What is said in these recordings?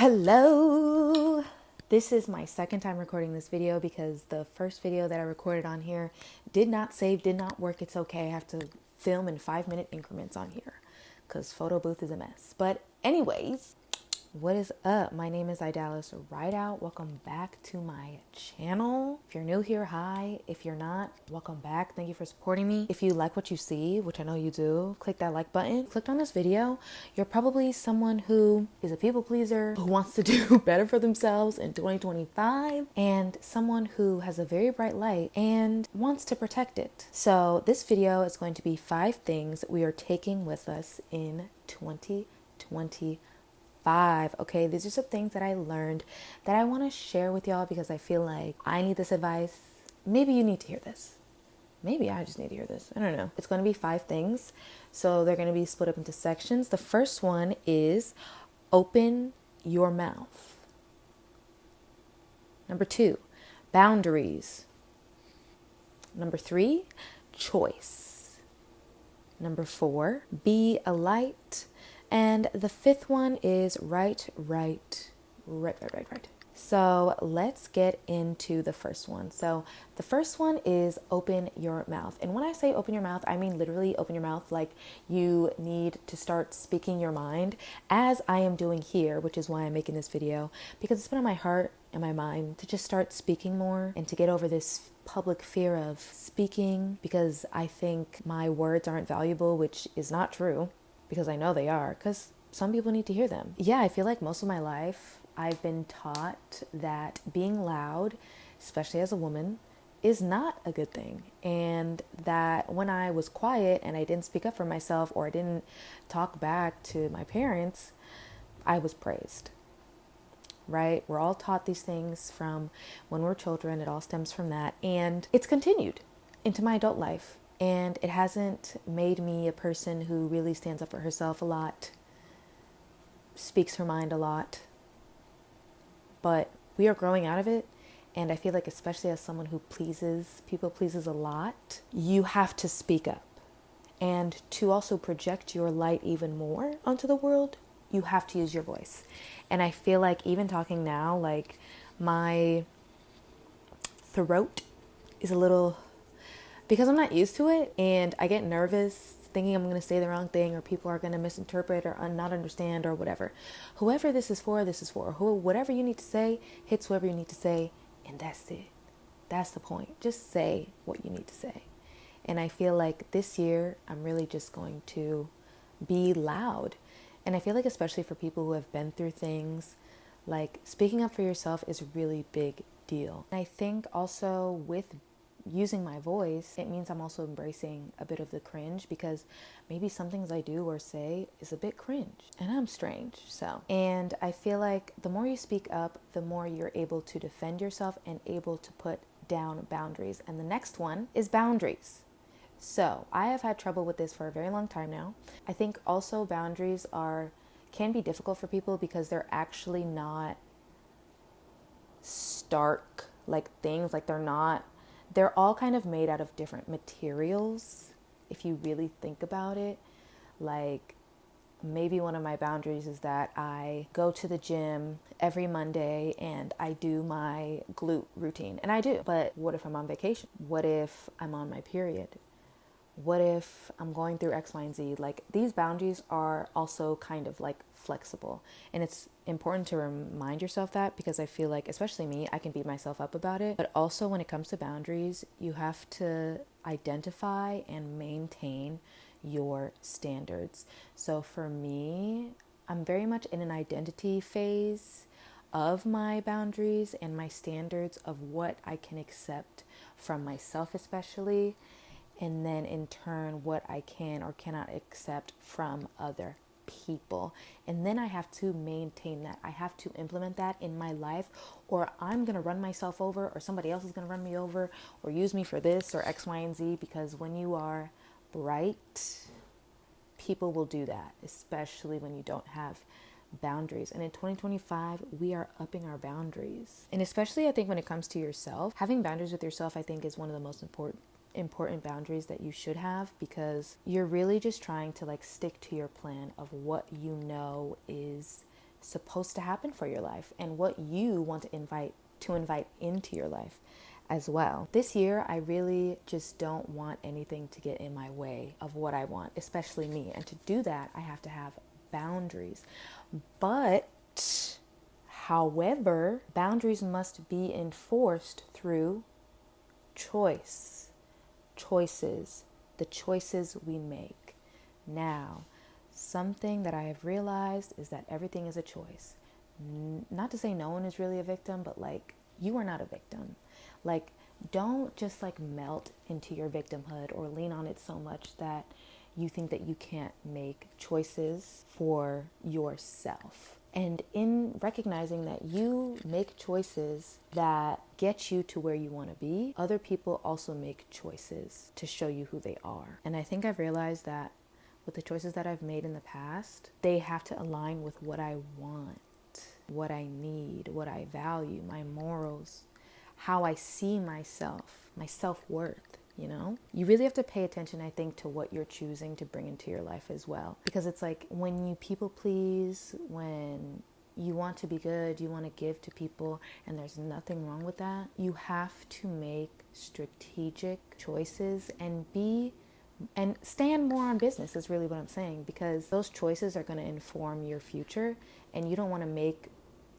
Hello! This is my second time recording this video because the first video that I recorded on here did not save, did not work. It's okay. I have to film in 5-minute increments on here because photo booth is a mess. But anyways, what is up? My name is Idalis Rideout. Welcome back to my channel. If you're new here, hi. If you're not, welcome back. Thank you for supporting me. If you like what you see, which I know you do, click that like button. Clicked on this video. You're probably someone who is a people pleaser, who wants to do better for themselves in 2025, and someone who has a very bright light and wants to protect it. So this video is going to be 5 things we are taking with us in 2025. Okay, these are some things that I learned that I want to share with y'all because I feel like I need this advice. Maybe you need to hear this. Maybe I just need to hear this. I don't know. It's going to be 5 things. So they're going to be split up into sections. The first one is open your mouth. Number 2, boundaries. Number 3, choice. Number 4, be a light. And the 5th one is right. So let's get into the first one. So the first one is open your mouth. And when I say open your mouth, I mean literally open your mouth, like you need to start speaking your mind, as I am doing here, which is why I'm making this video, because it's been on my heart and my mind to just start speaking more and to get over this public fear of speaking, because I think my words aren't valuable, which is not true. Because I know they are, because some people need to hear them. Yeah, I feel like most of my life I've been taught that being loud, especially as a woman, is not a good thing. And that when I was quiet and I didn't speak up for myself or I didn't talk back to my parents, I was praised. Right? We're all taught these things from when we're children. It all stems from that. And it's continued into my adult life. And it hasn't made me a person who really stands up for herself a lot, speaks her mind a lot. But we are growing out of it. And I feel like, especially as someone who people pleases a lot, you have to speak up. And to also project your light even more onto the world, you have to use your voice. And I feel like even talking now, like my throat is a little... because I'm not used to it and I get nervous thinking I'm going to say the wrong thing or people are going to misinterpret or not understand or whatever. Whoever this is for, this is for. Whatever you need to say, hits whoever you need to say, and that's it. That's the point. Just say what you need to say. And I feel like this year I'm really just going to be loud. And I feel like especially for people who have been through things, like speaking up for yourself is a really big deal. And I think also with using my voice, it means I'm also embracing a bit of the cringe, because maybe some things I do or say is a bit cringe and I'm strange. And I feel like the more you speak up, the more you're able to defend yourself and able to put down boundaries. And the next one is boundaries. So I have had trouble with this for a very long time now. I think also boundaries can be difficult for people because they're actually not stark like things. Like they're all kind of made out of different materials, if you really think about it. Like maybe one of my boundaries is that I go to the gym every Monday and I do my glute routine. And I do. But what if I'm on vacation? What if I'm on my period? What if I'm going through X, Y, and Z? Like these boundaries are also kind of like flexible. And it's important to remind yourself that, because I feel like, especially me, I can beat myself up about it. But also when it comes to boundaries, you have to identify and maintain your standards. So for me, I'm very much in an identity phase of my boundaries and my standards of what I can accept from myself, especially. And then in turn, what I can or cannot accept from other people. And then I have to maintain that. I have to implement that in my life, or I'm going to run myself over, or somebody else is going to run me over, or use me for this, or X, Y, and Z. Because when you are bright, people will do that, especially when you don't have boundaries. And in 2025, we are upping our boundaries. And especially I think when it comes to yourself, having boundaries with yourself, I think is one of the most important boundaries that you should have, because you're really just trying to like stick to your plan of what you know is supposed to happen for your life and what you want to invite into your life as well. This year, I really just don't want anything to get in my way of what I want, especially me. And to do that, I have to have boundaries. But, however, boundaries must be enforced through choices, the choices we make. Now, something that I have realized is that everything is a choice. Not to say no one is really a victim, but like, you are not a victim. Like, don't just like melt into your victimhood or lean on it so much that you think that you can't make choices for yourself. And in recognizing that you make choices that get you to where you want to be, other people also make choices to show you who they are. And I think I've realized that with the choices that I've made in the past, they have to align with what I want, what I need, what I value, my morals, how I see myself, my self-worth, you know? You really have to pay attention, I think, to what you're choosing to bring into your life as well. Because it's like when you people please, when you want to be good, you want to give to people, and there's nothing wrong with that, you have to make strategic choices and stand more on business is really what I'm saying, because those choices are going to inform your future, and you don't want to make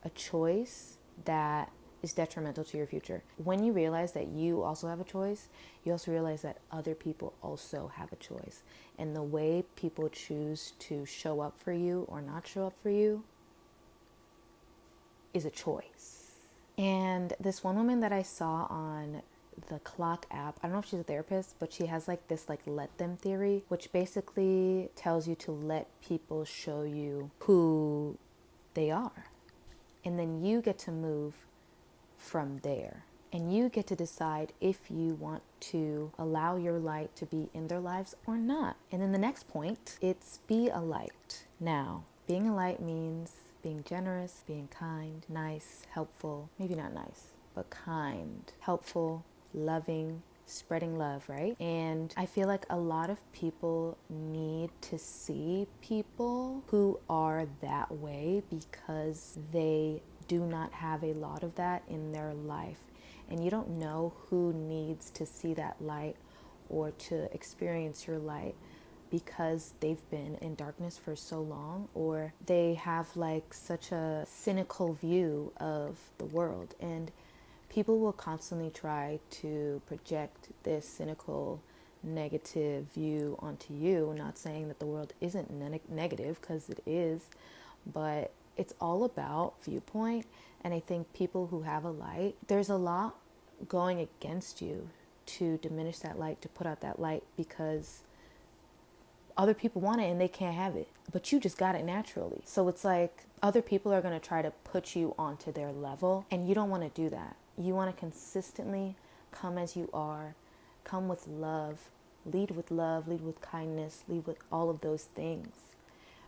a choice that is detrimental to your future. When you realize that you also have a choice, you also realize that other people also have a choice. And the way people choose to show up for you or not show up for you is a choice. And this one woman that I saw on the Clock app, I don't know if she's a therapist, but she has like this like let them theory, which basically tells you to let people show you who they are. And then you get to move from there. And you get to decide if you want to allow your light to be in their lives or not. And then the next point, it's be a light. Now, being a light means being generous, being kind, nice, helpful, maybe not nice, but kind, helpful, loving, spreading love, right? And I feel like a lot of people need to see people who are that way because they do not have a lot of that in their life. And you don't know who needs to see that light or to experience your light because they've been in darkness for so long, or they have like such a cynical view of the world. And people will constantly try to project this cynical, negative view onto you. Not saying that the world isn't negative, because it is, but it's all about viewpoint. And I think people who have a light, there's a lot going against you to diminish that light, to put out that light, because other people want it and they can't have it, but you just got it naturally. So it's like other people are going to try to put you onto their level, and you don't want to do that. You want to consistently come as you are, come with love, lead with kindness, lead with all of those things,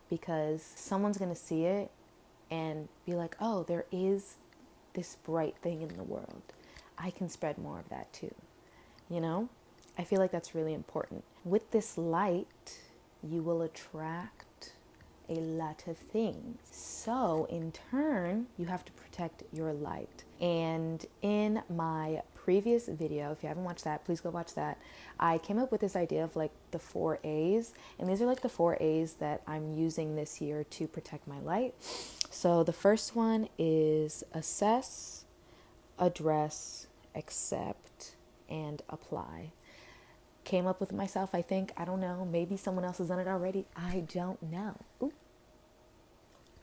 because someone's going to see it and be like, oh, there is this bright thing in the world. I can spread more of that too. You know, I feel like that's really important. With this light, you will attract a lot of things. So in turn, you have to protect your light. And in my previous video, if you haven't watched that, please go watch that. I came up with this idea of like the 4 A's, and these are like the 4 A's that I'm using this year to protect my light. So the first one is assess, address, accept, and apply. Came up with it myself, I think. I don't know. Maybe someone else has done it already. I don't know.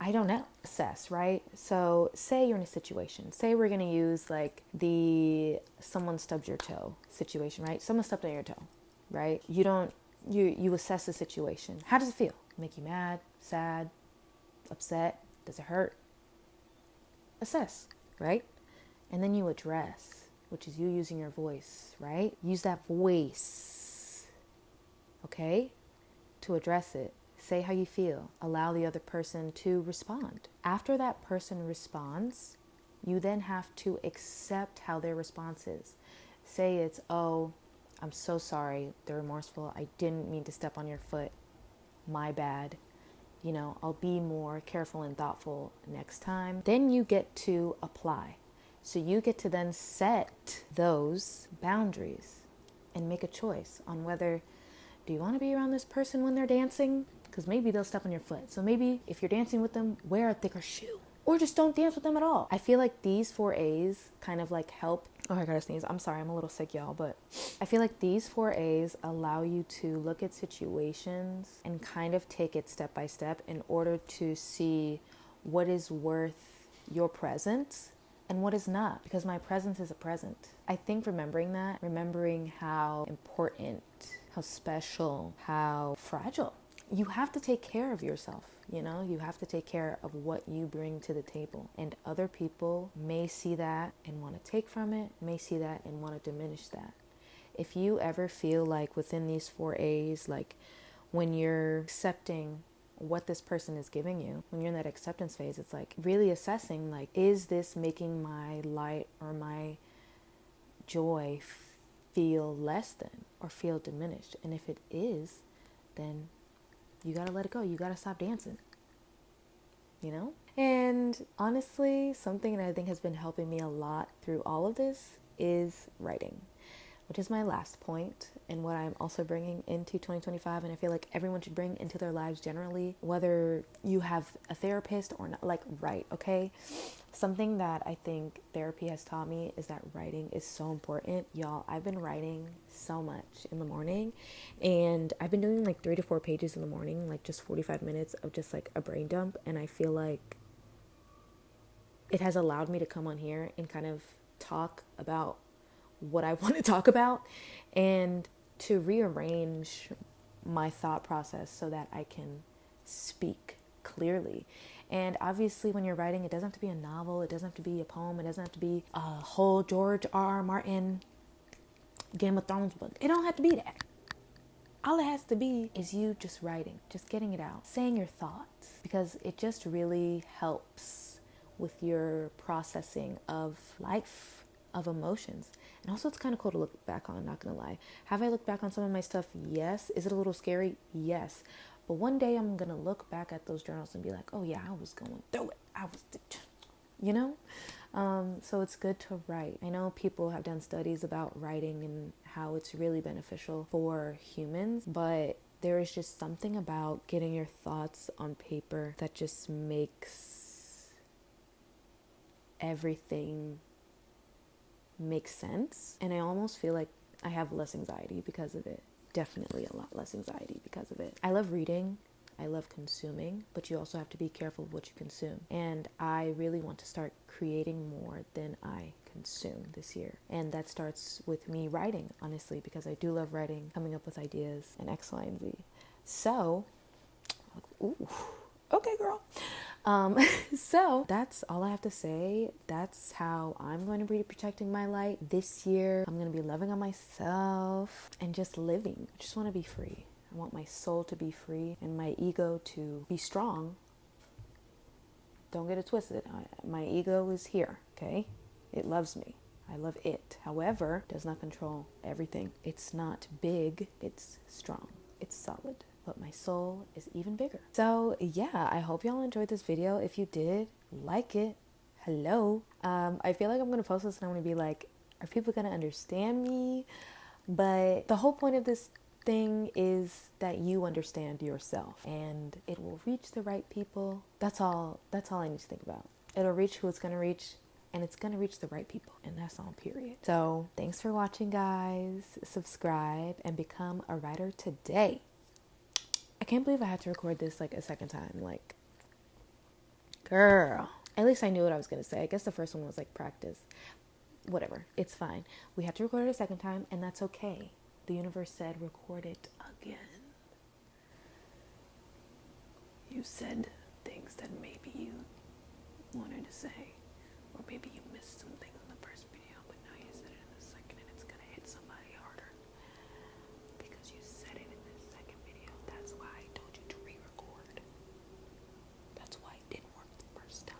I don't know. Assess, right? So say you're in a situation. Say we're going to use like the someone stubbed your toe situation, right? Someone stepped on your toe, right? You assess the situation. How does it feel? Make you mad, sad, upset? Does it hurt? Assess, right? And then you address, which is you using your voice, right? Use that voice, okay, to address it. Say how you feel. Allow the other person to respond. After that person responds, you then have to accept how their response is. Say it's, oh, I'm so sorry. They're remorseful. I didn't mean to step on your foot. My bad. I'll be more careful and thoughtful next time. Then you get to apply. So you get to then set those boundaries and make a choice on whether, do you want to be around this person when they're dancing? Because maybe they'll step on your foot. So maybe if you're dancing with them, wear a thicker shoe. Or just don't dance with them at all. I feel like these 4As kind of like help. Oh, I gotta sneeze. I'm sorry, I'm a little sick, y'all. But I feel like these 4As allow you to look at situations and kind of take it step by step in order to see what is worth your presence and what is not. Because my presence is a present. I think remembering that, remembering how important, how special, how fragile. You have to take care of yourself. You have to take care of what you bring to the table. And other people may see that and want to take from it, may see that and want to diminish that. If you ever feel like within these 4As, like when you're accepting what this person is giving you, when you're in that acceptance phase, it's like really assessing, like, is this making my light or my joy feel less than or feel diminished? And if it is, then you gotta let it go. You gotta stop dancing, And honestly, something that I think has been helping me a lot through all of this is writing, which is my last point and what I'm also bringing into 2025. And I feel like everyone should bring into their lives generally, whether you have a therapist or not, like write, okay? Something that I think therapy has taught me is that writing is so important. Y'all, I've been writing so much in the morning, and I've been doing like 3 to 4 pages in the morning, like just 45 minutes of just like a brain dump. And I feel like it has allowed me to come on here and kind of talk about what I want to talk about and to rearrange my thought process so that I can speak clearly. And obviously when you're writing, it doesn't have to be a novel, it doesn't have to be a poem, it doesn't have to be a whole George R.R. Martin Game of Thrones book. It don't have to be that. All it has to be is you just writing, just getting it out, saying your thoughts, because it just really helps with your processing of life, of emotions. And also it's kind of cool to look back on, not gonna lie. Have I looked back on some of my stuff? Yes. Is it a little scary? Yes. But one day I'm gonna look back at those journals and be like, oh yeah, I was going through it. So it's good to write. I know people have done studies about writing and how it's really beneficial for humans, but there is just something about getting your thoughts on paper that just makes everything make sense. And I almost feel like I have less anxiety because of it. Definitely a lot less anxiety because of it. I love reading. I love consuming, but you also have to be careful of what you consume. And I really want to start creating more than I consume this year. And that starts with me writing, honestly, because I do love writing, coming up with ideas and X, Y, and Z. So, ooh, okay, girl. So that's all I have to say. That's how I'm going to be protecting my light this year. I'm going to be loving on myself and just living. I just want to be free. I want my soul to be free and my ego to be strong. Don't get it twisted. My ego is here, okay? It loves me. I love it. However, it does not control everything. It's not big. It's strong. It's solid. But my soul is even bigger. So yeah, I hope y'all enjoyed this video. If you did, like it. Hello. I feel like I'm going to post this and I'm going to be like, are people going to understand me? But the whole point of this thing is that you understand yourself and it will reach the right people. That's all I need to think about. It'll reach who it's going to reach, and it's going to reach the right people, and that's all, period. So thanks for watching, guys. Subscribe and become a writer today. I can't believe I had to record this like a second time. Like, girl, at least I knew what I was going to say. I guess the first one was like practice. Whatever, it's fine. We had to record it a second time, and that's okay. The universe said record it again. You said things that maybe you wanted to say, or maybe you missed some things in the first video, but now you said it in the second, and it's gonna hit somebody harder because you said it in the second video. That's why I told you to re-record. That's why it didn't work the first time.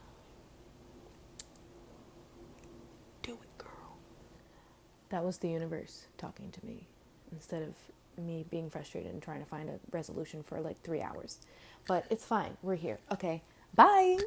Do it, girl. That was the universe talking to me instead of me being frustrated and trying to find a resolution for like 3 hours. But it's fine. We're here. Okay. Bye.